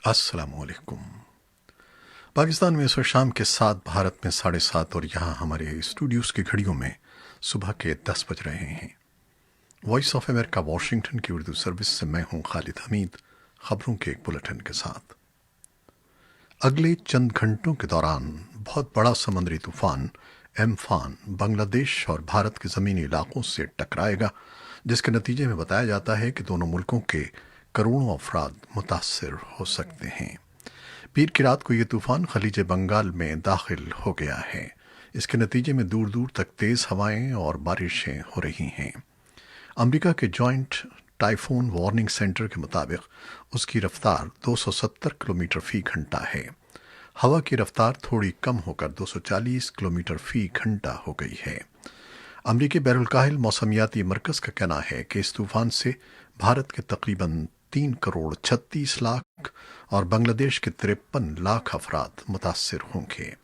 अस्सलाम वालेकुम। पाकिस्तान में इस वक्त शाम के 7, भारत में 7:30 और यहाँ हमारे स्टूडियोज़ की घड़ियों में सुबह के 10 बज रहे हैं। वॉइस ऑफ अमेरिका वाशिंगटन की उर्दू सर्विस से मैं हूँ खालिद हमीद, खबरों के एक बुलेटिन के साथ। अगले चंद घंटों के दौरान बहुत बड़ा समुद्री तूफान एम्फान बांग्लादेश और भारत के ज़मीनी इलाकों से टकराएगा, जिसके नतीजे में बताया जाता है कि दोनों मुल्कों के करोड़ों अफराद मुतासर हो सकते हैं। पीर की रात को ये तूफान खलीज बंगाल में दाखिल हो गया है। इसके नतीजे में दूर दूर तक तेज़ हवाएं और बारिशें हो रही हैं। अमेरिका के जॉइंट टाइफून वार्निंग सेंटर के मुताबिक उसकी रफ्तार 270 किलोमीटर फी घंटा है। हवा की रफ्तार थोड़ी कम होकर 240 किलोमीटर फी घंटा हो गई है। अमरीकी बैरुल-काहिल मौसमियाती मरकज़ का कहना है कि इस तूफान से भारत के तकरीबन 3 करोड़ 36 लाख और बांग्लादेश के 53 लाख अफराद मुतासर होंगे।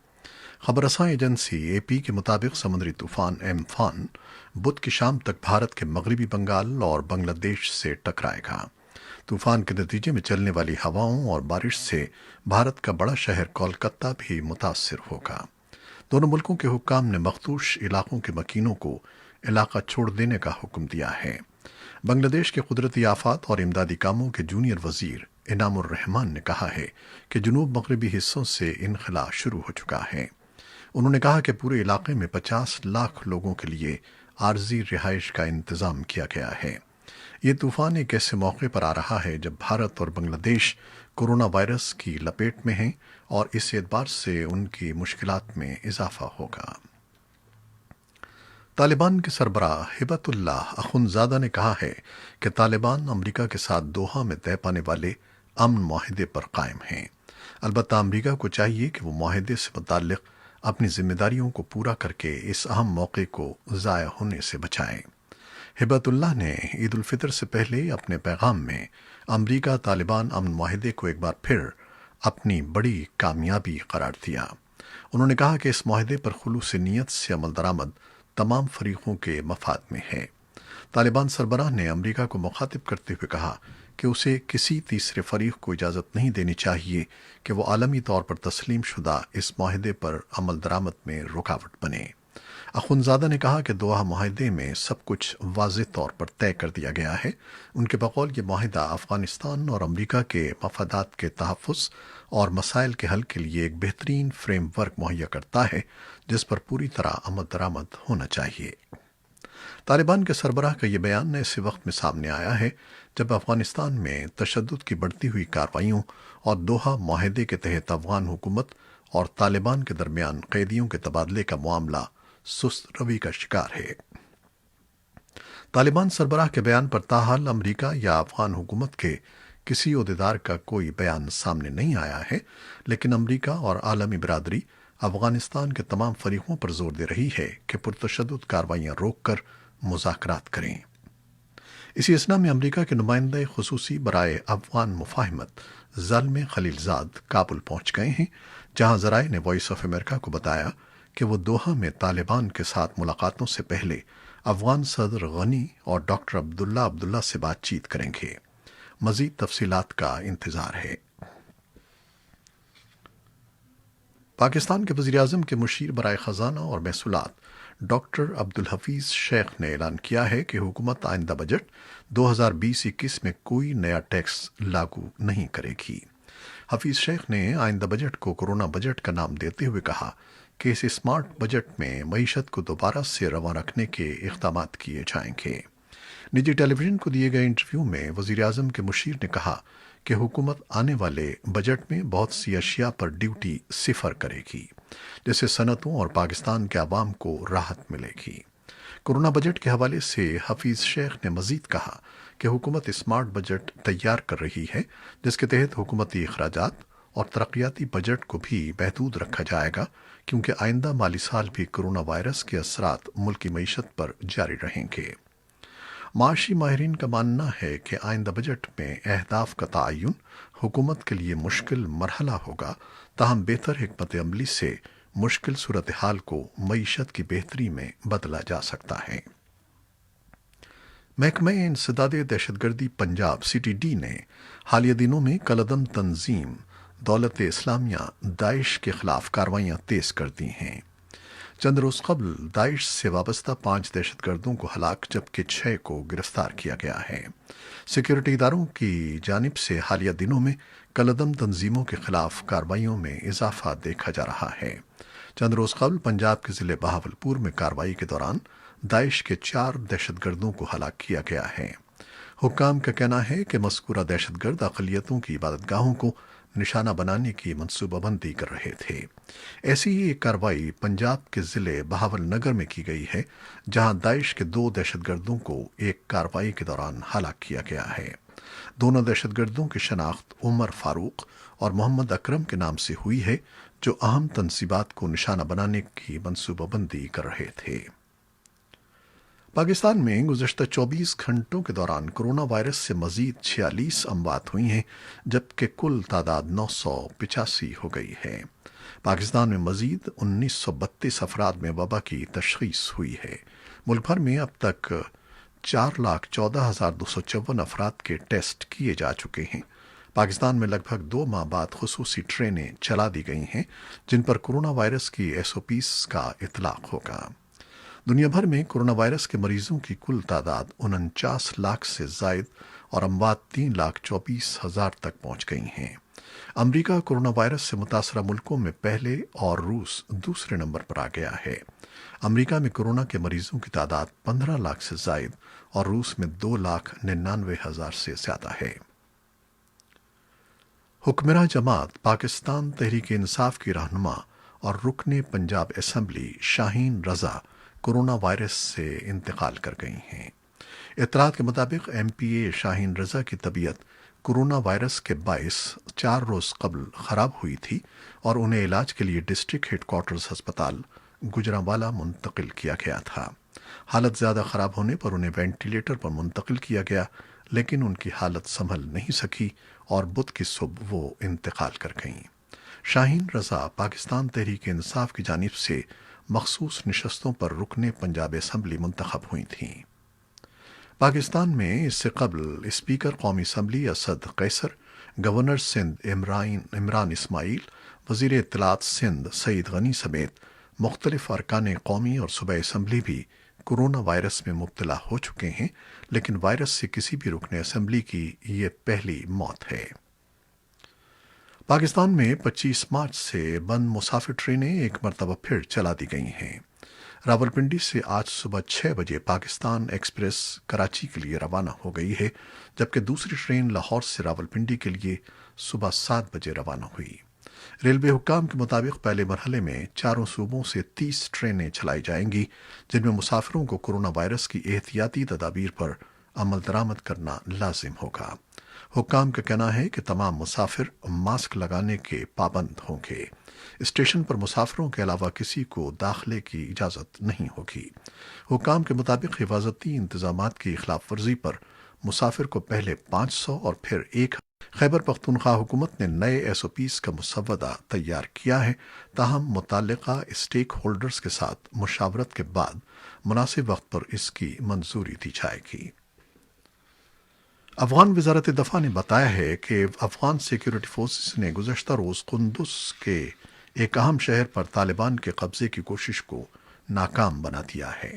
खबरसां एजेंसी एपी के मुताबिक समुद्री तूफान एम्फान बुध की शाम तक भारत के मगरबी बंगाल और बांग्लादेश से टकराएगा। तूफान के नतीजे में चलने वाली हवाओं और बारिश से भारत का बड़ा शहर कोलकाता भी मुतासर होगा। दोनों मुल्कों के हुक्काम ने मखदूश इलाकों के मकीनों को इलाका छोड़ देने का हुक्म दिया है। बांग्लादेश के कुदरती आफात और इमदादी कामों के जूनियर वजीर इनामुर रहमान ने कहा है कि जुनूब मगरबी हिस्सों से इनखला शुरू हो चुका है। उन्होंने कहा कि पूरे इलाके में 50 लाख लोगों के लिए आर्जी रिहाइश का इंतज़ाम किया गया है। ये तूफान एक ऐसे मौके पर आ रहा है जब भारत और बांग्लादेश कोरोना वायरस की लपेट में हैं और इस एतबार से उनकी मुश्किलात में इजाफा होगा। तालिबान के सरबराह हिबतुल्लाह अखुंज़ादा ने कहा है कि तालिबान अमरीका के साथ दोहा में तय पाने वाले अमन माहिदे पर कायम हैं। अलबत्ता अमरीका को चाहिए कि वो माहिदे से मुताल्लिक़ अपनी जिम्मेदारियों को पूरा करके इस अहम मौके को ज़ाया होने से बचाए। हिबतुल्लाह ने ईद उल फितर से पहले अपने पैगाम में अमरीका तालिबान अमन माहिदे को एक बार फिर अपनी बड़ी कामयाबी करार दिया। उन्होंने कहा कि इस माहिदे पर खुलूस नीयत से अमल दरामद तमाम फरीकों के मफाद में है। तालिबान सरबराह ने अमरीका को मुखातिब करते हुए कहा कि उसे किसी तीसरे फरीक को इजाज़त नहीं देनी चाहिए कि वो आलमी तौर पर तस्लीम शुदा इस माहिदे पर अमल दरामद में रुकावट बने। अखुंज़ादा ने कहा कि दोहा माहिदे में सब कुछ वाज़ेह तौर पर तय कर दिया गया है। उनके बकौल ये माहिदा अफ़गानिस्तान और अमरीका के मफादात के तहफ़्फ़ुज़ और मसाइल के हल के लिए एक बेहतरीन फ्रेम वर्क मुहैया करता है, जिस पर पूरी तरह अमल दरामद होना चाहिए। तालिबान के सरबराह का ये बयान ऐसे वक्त में सामने आया है जब अफ़गानिस्तान में तशद्दुद की बढ़ती हुई कार्रवाइयों और दोहा माहिदे के तहत अफ़गान हुकूमत और तालिबान के दरमियान कैदियों के तबादले का मामला सुस्त रवि का शिकार है। तालिबान सरबराह के बयान पर ताहाल अमरीका या अफ़गान हुकूमत के किसी ओहदेदार का कोई बयान सामने नहीं आया है, लेकिन अमरीका और आलमी बिरादरी अफ़गानिस्तान के तमाम फरीकों पर जोर दे रही है कि पुरतशद्दुद कार्रवाइयाँ रोक कर मुज़ाकरात करें। इसी असना में अमरीका के नुमाइंदे खुसूसी बराए अफ़गान मुफाहिमत ज़ल्म खलीलज़ाद काबुल पहुँच गए हैं, जहाँ ज़राए ने वॉइस ऑफ अमेरिका को बताया कि वो दोहा में तालिबान के साथ मुलाकातों से पहले अफ़गान सदर गनी और डॉक्टर अब्दुल्ला से बातचीत करेंगे। मज़ीद तफसीलात का इंतज़ार है। पाकिस्तान के वज़ीर-ए-आज़म के मुशीर बराए ख़ज़ाना और महसूलात डॉक्टर अब्दुल हफीज़ शेख ने ऐलान किया है कि हुकूमत आइंदा बजट 2020-21 में कोई नया टैक्स लागू नहीं करेगी। हफीज़ शेख ने आइंदा बजट को कोरोना बजट का नाम देते हुए कहा कि इस स्मार्ट बजट में मईशत को दोबारा से रवा रखने के इक़दाम किए जाएंगे। निजी टेलीविज़न को दिए गए इंटरव्यू में वज़ीर-ए-आज़म के मुशीर ने कहा कि हुकूमत आने वाले बजट में बहुत सी अशिया पर ड्यूटी सिफर करेगी, जिससे सनतों और पाकिस्तान के अवाम को राहत मिलेगी। कोरोना बजट के हवाले से हफीज़ शेख ने मज़ीद कहा कि हुकूमत स्मार्ट बजट तैयार कर रही है, जिसके तहत हुकूमती अखराजात और तरक्याती बजट को भी महदूद रखा जाएगा, क्योंकि आइंदा माली साल भी कोरोना वायरस के असरात मुल्की मईशत पर जारी रहेंगे। माशी माहिरीन का मानना है कि आइंदा बजट में अहदाफ का तयन हुकूमत के लिए मुश्किल मरहला होगा, ताहम बेहतर हिकमत अमली से मुश्किल सूरत हाल को मईशत की बेहतरी में बदला जा सकता है। महकमा इंसदाद दहशतगर्दी पंजाब CTD ने हालिया दिनों में कलदम तंजीम दौलत इस्लामिया दाइश के खिलाफ कार्रवाइयां तेज कर दी हैं। चंद रोज कबल दाइश से वाबस्ता 5 दहशतगर्दों को हलाक जबकि 6 को गिरफ्तार किया गया है। सिक्योरिटी इदारों की जानिब से हालिया दिनों में कलदम तंजीमों के खिलाफ कार्रवाइयों में इजाफा देखा जा रहा है। चंद रोज कबल पंजाब के जिले बहावलपुर में कार्रवाई के दौरान दाइश के 4 दहशतगर्दों को हलाक किया गया है। हुक्काम का कहना है कि मज़कूरा दहशतगर्द अक़लियतों की इबादतगाहों को निशाना बनाने की मनसूबाबंदी कर रहे थे। ऐसी ही एक कार्रवाई पंजाब के ज़िले बहावल नगर में की गई है, जहां दाइश के 2 दहशतगर्दों को एक कार्रवाई के दौरान हलाक किया गया है। दोनों दहशतगर्दों की शनाख्त उमर फारूक और मोहम्मद अकरम के नाम से हुई है, जो अहम तनसीबात को निशाना बनाने की मनसूबाबंदी कर रहे थे। पाकिस्तान में गुज़श्ता 24 घंटों के दौरान कोरोना वायरस से मजीद 46 अमवात हुई हैं, जबकि कुल तादाद 985 हो गई है। पाकिस्तान में मजीद 1932 अफराद में वबा की तशखीस हुई है। मुल्क भर में अब तक 4,14,254 अफराद के टेस्ट किए जा चुके हैं। पाकिस्तान में लगभग 2 माह बाद खुसूसी ट्रेनें चला दी गई हैं, जिन पर कोरोना वायरस की SOPs का इतलाक होगा। दुनिया भर में कोरोना वायरस के मरीजों की कुल तादाद 49 लाख से जायद और अमवात 3,24,000 तक पहुंच गई हैं। अमरीका कोरोना वायरस से मुतासरा मुल्कों में पहले और रूस दूसरे नंबर पर आ गया है। अमरीका में कोरोना के मरीजों की तादाद 15 लाख से जायद और रूस में 2,99,000 से ज्यादा है। हुक्मरान जमात पाकिस्तान तहरीक इंसाफ की रहनुमा और रुकने पंजाब असम्बली शाहीन रजा कोरोना वायरस से इंतकाल कर गई हैं। इत्तलात के मुताबिक MPA शाहीन रजा की तबीयत कोरोना वायरस के बायस 4 रोज कबल खराब हुई थी और उन्हें इलाज के लिए डिस्ट्रिक्ट हेडक्वार्टर्स अस्पताल गुजरांवाला मुंतकिल किया गया था। हालत ज़्यादा ख़राब होने पर उन्हें वेंटिलेटर पर मुंतकिल किया गया, लेकिन उनकी हालत संभल नहीं सकी और बुध की सुबह वो इंतकाल कर गईं। शाहीन रजा पाकिस्तान तहरीक इंसाफ की जानिब से मखसूस नशस्तों पर रुकने पंजाब असम्बली मुंतखब हुई थीं। पाकिस्तान में इससे कबल स्पीकर कौमी असम्बली असद कैसर, गवर्नर सिंध इमरान इस्माइल, वज़ीर इत्तलात सिंध सईद गनी समेत मुख्तलिफ अरकान कौमी और सूबाई असम्बली भी कोरोना वायरस में मुब्तला हो चुके हैं, लेकिन वायरस से किसी भी रुकने असम्बली की ये पहली मौत है। पाकिस्तान में 25 मार्च से बंद मुसाफिर ट्रेनें एक मरतबा फिर चला दी गई हैं। रावलपिंडी से आज सुबह 6 बजे पाकिस्तान एक्सप्रेस कराची के लिए रवाना हो गई है, जबकि दूसरी ट्रेन लाहौर से रावलपिंडी के लिए सुबह 7 बजे रवाना हुई। रेलवे हुक्काम के मुताबिक पहले मरहले में चारों सूबों से 30 ट्रेनें चलाई जाएंगी, जिनमें मुसाफिरों को कोरोना वायरस की एहतियाती तदाबीर पर अमल दरामद करना लाजिम होगा। हुक्काम का कहना है कि तमाम मुसाफिर मास्क लगाने के पाबंद होंगे। स्टेशन पर मुसाफिरों के अलावा किसी को दाखिले की इजाज़त नहीं होगी। हुक्काम के मुताबिक हिफाजती इंतजामात की खिलाफ वर्जी पर मुसाफिर को पहले 500 और फिर 1। खैबर पख्तूनख्वा हुकूमत ने नए SOPs का मुसव्वदा तैयार किया है, ताहम मुतल्लिका स्टेक होल्डर्स के साथ मुशावरत के बाद मुनासिब वक्त पर इसकी मंजूरी दी जाएगी। अफगान वज़ारत दफ़ा ने बताया है कि अफगान सिक्योरिटी फोर्सेस ने गुज़श्ता रोज़ कुंदुस के एक अहम शहर पर तालिबान के कब्ज़े की कोशिश को नाकाम बना दिया है,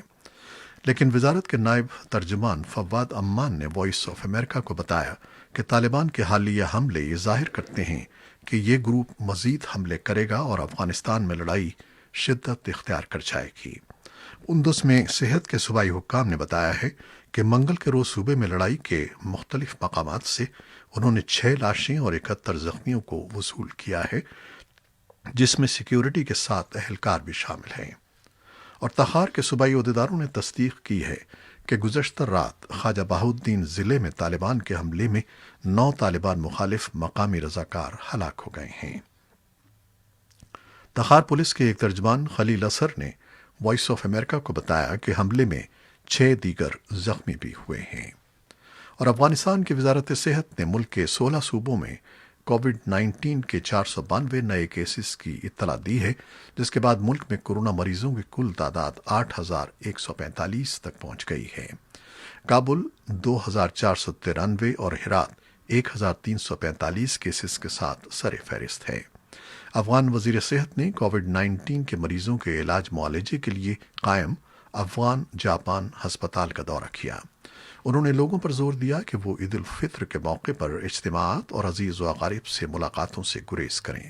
लेकिन वज़ारत के नायब तर्जुमान फवाद अम्मान ने वॉइस ऑफ अमेरिका को बताया कि तालिबान के हालिया हमले ये जाहिर करते हैं कि ये ग्रुप मज़ीद हमले करेगा और अफगानिस्तान में लड़ाई शिद्दत इख्तियार कर जाएगी। कुंदुस में सेहत के सूबाई हुक्काम ने बताया है कि मंगल के रोज़ सूबे में लड़ाई के मुख्तलिफ मकामात से उन्होंने 6 लाशें और 71 जख्मियों को वसूल किया है, जिसमें सिक्योरिटी के 7 अहलकार भी शामिल हैं। और तखार के सूबाई अहदेदारों ने तस्दीक की है कि गुज़श्ता रात ख्वाजा बहाउद्दीन ज़िले में तालिबान के हमले में 9 तालिबान मुखालिफ मकामी रज़ाकार हलाक हो गए हैं। तखार पुलिस के एक तर्जमान खलील असर ने वॉइस ऑफ अमेरिका को बताया कि हमले में 6 दीगर जख्मी भी हुए हैं। और अफगानिस्तान की वजारत सेहत ने मुल्क के 16 सूबों में कोविड-19 के 492 नए केसेस की इत्तला दी है, जिसके बाद मुल्क में कोरोना मरीजों की कुल तादाद 8,145 तक पहुंच गई है। کابل 2493 اور ہرات 1345 کیسز کے ساتھ سر فہرست ہے۔ افغان وزیر صحت نے کووڈ 19 کے مریضوں کے علاج معالجے کے لیے قائم افغان جاپان ہسپتال کا دورہ کیا۔ انہوں نے لوگوں پر زور دیا کہ وہ عید الفطر کے موقع پر اجتماعات اور عزیز و اقارب سے ملاقاتوں سے گریز کریں۔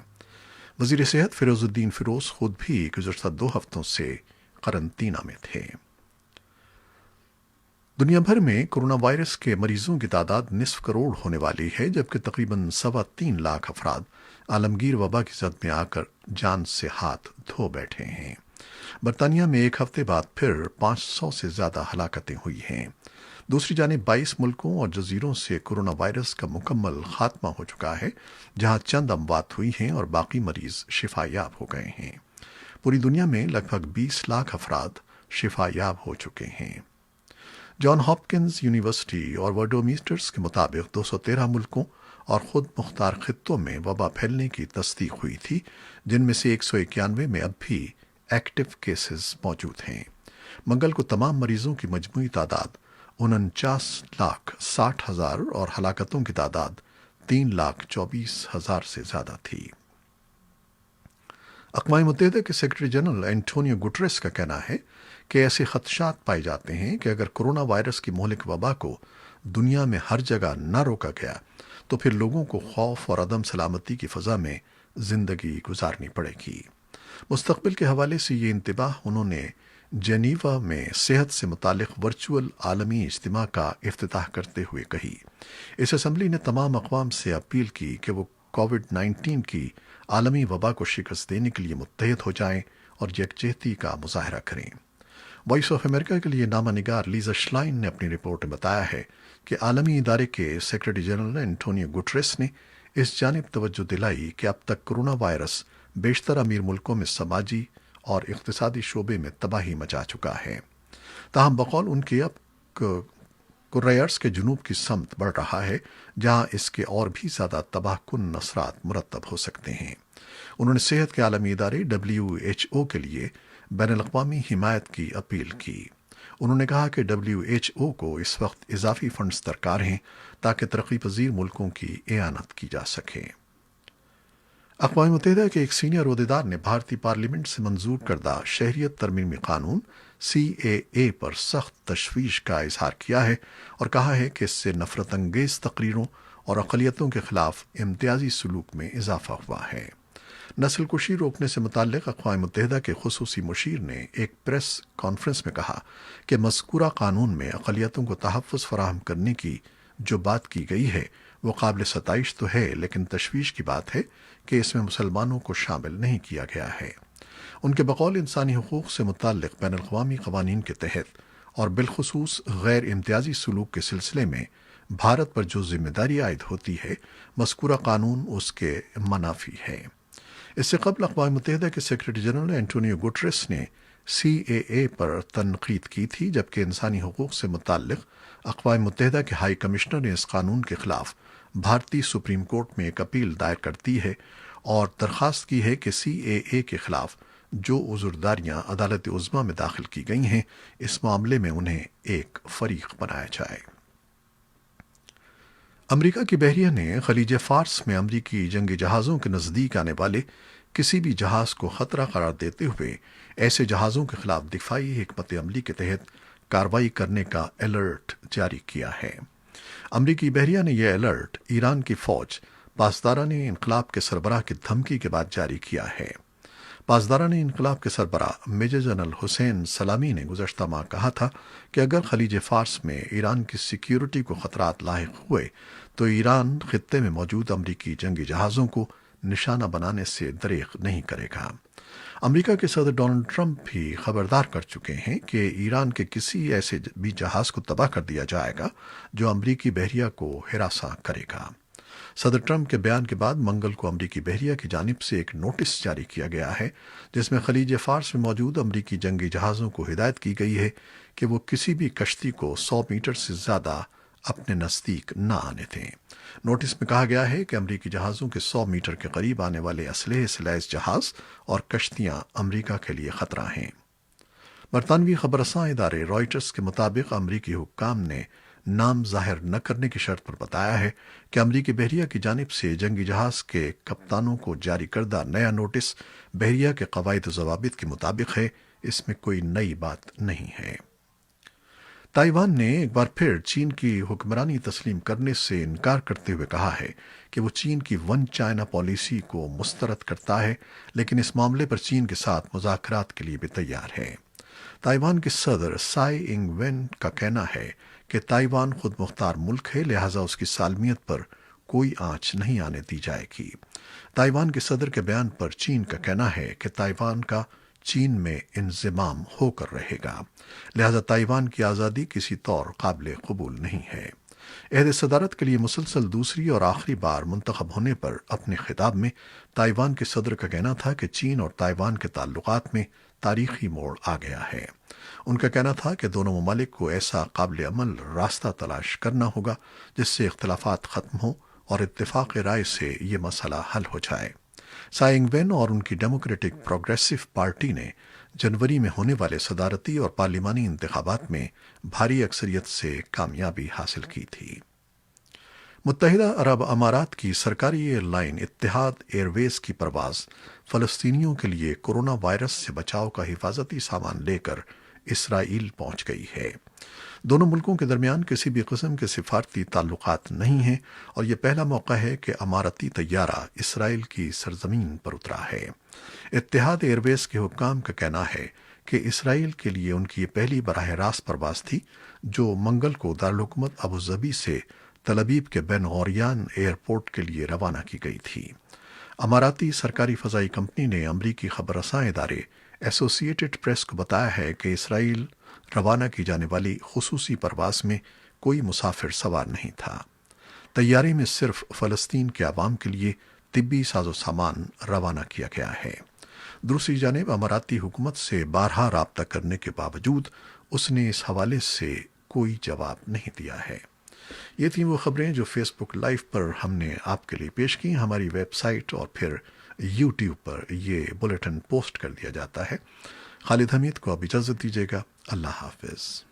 وزیر صحت فیروز الدین فیروز خود بھی گزشتہ 2 ہفتوں سے قرنطینہ میں تھے۔ دنیا بھر میں کرونا وائرس کے مریضوں کی تعداد نصف کروڑ ہونے والی ہے، جبکہ تقریباً 3.25 لاکھ افراد عالمگیر وبا کی زد میں آ کر جان سے ہاتھ دھو بیٹھے ہیں۔ برطانیہ میں ایک ہفتے بعد پھر 500 سے زیادہ ہلاکتیں ہوئی ہیں۔ دوسری جانب 22 ملکوں اور جزیروں سے کرونا وائرس کا مکمل خاتمہ ہو چکا ہے، جہاں چند اموات ہوئی ہیں اور باقی مریض شفا یاب ہو گئے ہیں۔ پوری دنیا میں لگ بھگ 20 لاکھ افراد شفا یاب ہو چکے ہیں۔ جان ہاپکنز یونیورسٹی اور ورڈومیٹرز کے مطابق 213 ملکوں اور خود مختار خطوں میں وبا پھیلنے کی تصدیق ہوئی تھی، جن میں سے 191 میں اب بھی ایکٹیو کیسز موجود ہیں۔ منگل کو تمام مریضوں کی مجموعی تعداد 49,60,000 اور ہلاکتوں کی تعداد 3,24,000 سے زیادہ تھی۔ اقوام متحدہ کے سیکرٹری جنرل اینٹونیو گٹریس کا کہنا ہے کہ ایسے خدشات پائے جاتے ہیں کہ اگر کرونا وائرس کی مہلک وبا کو دنیا میں ہر جگہ نہ روکا گیا تو پھر لوگوں کو خوف اور عدم سلامتی کی فضا میں زندگی گزارنی پڑے گی۔ مستقبل کے حوالے سے یہ انتباہ انہوں نے جنیوا میں صحت سے متعلق ورچوئل عالمی اجتماع کا افتتاح کرتے ہوئے کہی۔ اس اسمبلی نے تمام اقوام سے اپیل کی کہ وہ کووڈ 19 کی عالمی وبا کو شکست دینے کے لیے متحد ہو جائیں اور یکجہتی کا مظاہرہ کریں۔ وائس آف امریکہ کے لیے نامہ نگار لیزا شلائن نے اپنی رپورٹ میں بتایا ہے کہ عالمی ادارے کے سیکرٹری جنرل اینٹونیو گٹریس نے اس جانب توجہ دلائی کہ اب تک کرونا وائرس بیشتر امیر ملکوں میں سماجی اور اقتصادی شعبے میں تباہی مچا چکا ہے۔ تاہم بقول ان کے اب کوریئرز کے جنوب کی سمت بڑھ رہا ہے، جہاں اس کے اور بھی زیادہ تباہ کن اثرات مرتب ہو سکتے ہیں۔ انہوں نے صحت کے عالمی ادارے WHO کے لیے بین الاقوامی حمایت کی اپیل کی۔ انہوں نے کہا کہ WHO کو اس وقت اضافی فنڈز درکار ہیں تاکہ ترقی پذیر ملکوں کی اعانت کی جا سکے۔ اقوام متحدہ کے ایک سینئر عہدیدار نے بھارتی پارلیمنٹ سے منظور کردہ شہریت ترمیمی قانون CAA پر سخت تشویش کا اظہار کیا ہے اور کہا ہے کہ اس سے نفرت انگیز تقریروں اور اقلیتوں کے خلاف امتیازی سلوک میں اضافہ ہوا ہے۔ نسل کشی روکنے سے متعلق اقوام متحدہ کے خصوصی مشیر نے ایک پریس کانفرنس میں کہا کہ مذکورہ قانون میں اقلیتوں کو تحفظ فراہم کرنے کی جو بات کی گئی ہے وہ قابل ستائش تو ہے، لیکن تشویش کی بات ہے کہ اس میں مسلمانوں کو شامل نہیں کیا گیا ہے۔ ان کے بقول انسانی حقوق سے متعلق بین الاقوامی قوانین کے تحت اور بالخصوص غیر امتیازی سلوک کے سلسلے میں بھارت پر جو ذمہ داری عائد ہوتی ہے، مذکورہ قانون اس کے منافی ہے۔ اس سے قبل اقوام متحدہ کے سیکرٹری جنرل اینٹونیو گٹریس نے CAA پر تنقید کی تھی، جبکہ انسانی حقوق سے متعلق اقوام متحدہ کے ہائی کمشنر نے اس قانون کے خلاف بھارتی سپریم کورٹ میں ایک اپیل دائر کر دی ہے اور درخواست کی ہے کہ CAA کے خلاف جو عذرداریاں عدالت عظمیٰ میں داخل کی گئی ہیں، اس معاملے میں انہیں ایک فریق بنایا جائے۔ امریکہ کی بحریہ نے خلیج فارس میں امریکی جنگی جہازوں کے نزدیک آنے والے کسی بھی جہاز کو خطرہ قرار دیتے ہوئے ایسے جہازوں کے خلاف دفاعی حکمت عملی کے تحت کارروائی کرنے کا الرٹ جاری کیا ہے۔ امریکی بحریہ نے یہ الرٹ ایران کی فوج پاسداران انقلاب کے سربراہ کی دھمکی کے بعد جاری کیا ہے۔ پاسداران انقلاب کے سربراہ میجر جنرل حسین سلامی نے گزشتہ ماہ کہا تھا کہ اگر خلیج فارس میں ایران کی سیکیورٹی کو خطرات لاحق ہوئے تو ایران خطے میں موجود امریکی جنگی جہازوں کو نشانہ بنانے سے دریغ نہیں کرے گا۔ امریکہ کے صدر ڈونلڈ ٹرمپ بھی خبردار کر چکے ہیں کہ ایران کے کسی ایسے بھی جہاز کو تباہ کر دیا جائے گا جو امریکی بحریہ کو ہراساں کرے گا۔ صدر ٹرمپ کے بیان کے بعد منگل کو امریکی بحریہ کی جانب سے ایک نوٹس جاری کیا گیا ہے، جس میں خلیج فارس میں موجود امریکی جنگی جہازوں کو ہدایت کی گئی ہے کہ وہ کسی بھی کشتی کو 100 میٹر سے زیادہ اپنے نزدیک نہ آنے دیں۔ نوٹس میں کہا گیا ہے کہ امریکی جہازوں کے 100 میٹر کے قریب آنے والے اسلحے سے لیس جہاز اور کشتیاں امریکہ کے لیے خطرہ ہیں۔ برطانوی خبررساں ادارے رائٹرز کے مطابق امریکی حکام نے نام ظاہر نہ کرنے کی شرط پر بتایا ہے کہ امریکی بحریہ کی جانب سے جنگی جہاز کے کپتانوں کو جاری کردہ نیا نوٹس بحریہ کے قواعد و ضوابط کے مطابق ہے، اس میں کوئی نئی بات نہیں ہے۔ تائیوان نے ایک بار پھر چین کی حکمرانی تسلیم کرنے سے انکار کرتے ہوئے کہا ہے کہ وہ چین کی ون چائنا پالیسی کو مسترد کرتا ہے، لیکن اس معاملے پر چین کے ساتھ مذاکرات کے لیے بھی تیار ہے۔ تائیوان کے صدر سائی انگ وین کا کہنا ہے کہ تائیوان خود مختار ملک ہے، لہٰذا اس کی سالمیت پر کوئی آنچ نہیں آنے دی جائے گی۔ تائیوان کے صدر کے بیان پر چین کا کہنا ہے کہ تائیوان کا چین میں انضمام ہو کر رہے گا، لہذا تائیوان کی آزادی کسی طور قابل قبول نہیں ہے۔ عہد صدارت کے لیے مسلسل دوسری اور آخری بار منتخب ہونے پر اپنے خطاب میں تائیوان کے صدر کا کہنا تھا کہ چین اور تائیوان کے تعلقات میں تاریخی موڑ آ گیا ہے۔ ان کا کہنا تھا کہ دونوں ممالک کو ایسا قابل عمل راستہ تلاش کرنا ہوگا جس سے اختلافات ختم ہوں اور اتفاق رائے سے یہ مسئلہ حل ہو جائے۔ سائی انگ وین اور ان کی ڈیموکریٹک پروگریسو پارٹی نے جنوری میں ہونے والے صدارتی اور پارلیمانی انتخابات میں بھاری اکثریت سے کامیابی حاصل کی تھی۔ متحدہ عرب امارات کی سرکاری ایئر لائن اتحاد ایئر ویز کی پرواز فلسطینیوں کے لیے کورونا وائرس سے بچاؤ کا حفاظتی سامان لے کر اسرائیل پہنچ گئی ہے۔ دونوں ملکوں کے درمیان کسی بھی قسم کے سفارتی تعلقات نہیں ہیں اور یہ پہلا موقع ہے کہ اماراتی طیارہ اسرائیل کی سرزمین پر اترا ہے۔ اتحاد ایئر ویز کے حکام کا کہنا ہے کہ اسرائیل کے لیے ان کی یہ پہلی براہ راست پرواز تھی، جو منگل کو دارالحکومت ابوظبی سے تل ابیب کے بین غوریان ایئرپورٹ کے لیے روانہ کی گئی تھی۔ اماراتی سرکاری فضائی کمپنی نے امریکی خبر رساں ادارے ایسوسی ایٹڈ پریس کو بتایا ہے کہ اسرائیل روانہ کی جانے والی خصوصی پرواز میں کوئی مسافر سوار نہیں تھا۔ طیارے میں صرف فلسطین کے عوام کے لیے طبی ساز و سامان روانہ کیا گیا ہے۔ دوسری جانب اماراتی حکومت سے بارہا رابطہ کرنے کے باوجود اس نے اس حوالے سے کوئی جواب نہیں دیا ہے۔ یہ تھیں وہ خبریں جو فیس بک لائیو پر ہم نے آپ کے لیے پیش کی۔ ہماری ویب سائٹ اور پھر یوٹیوب پر یہ بلیٹن پوسٹ کر دیا جاتا ہے۔ خالد حمید کو اب اجازت دیجیے گا۔ اللہ حافظ۔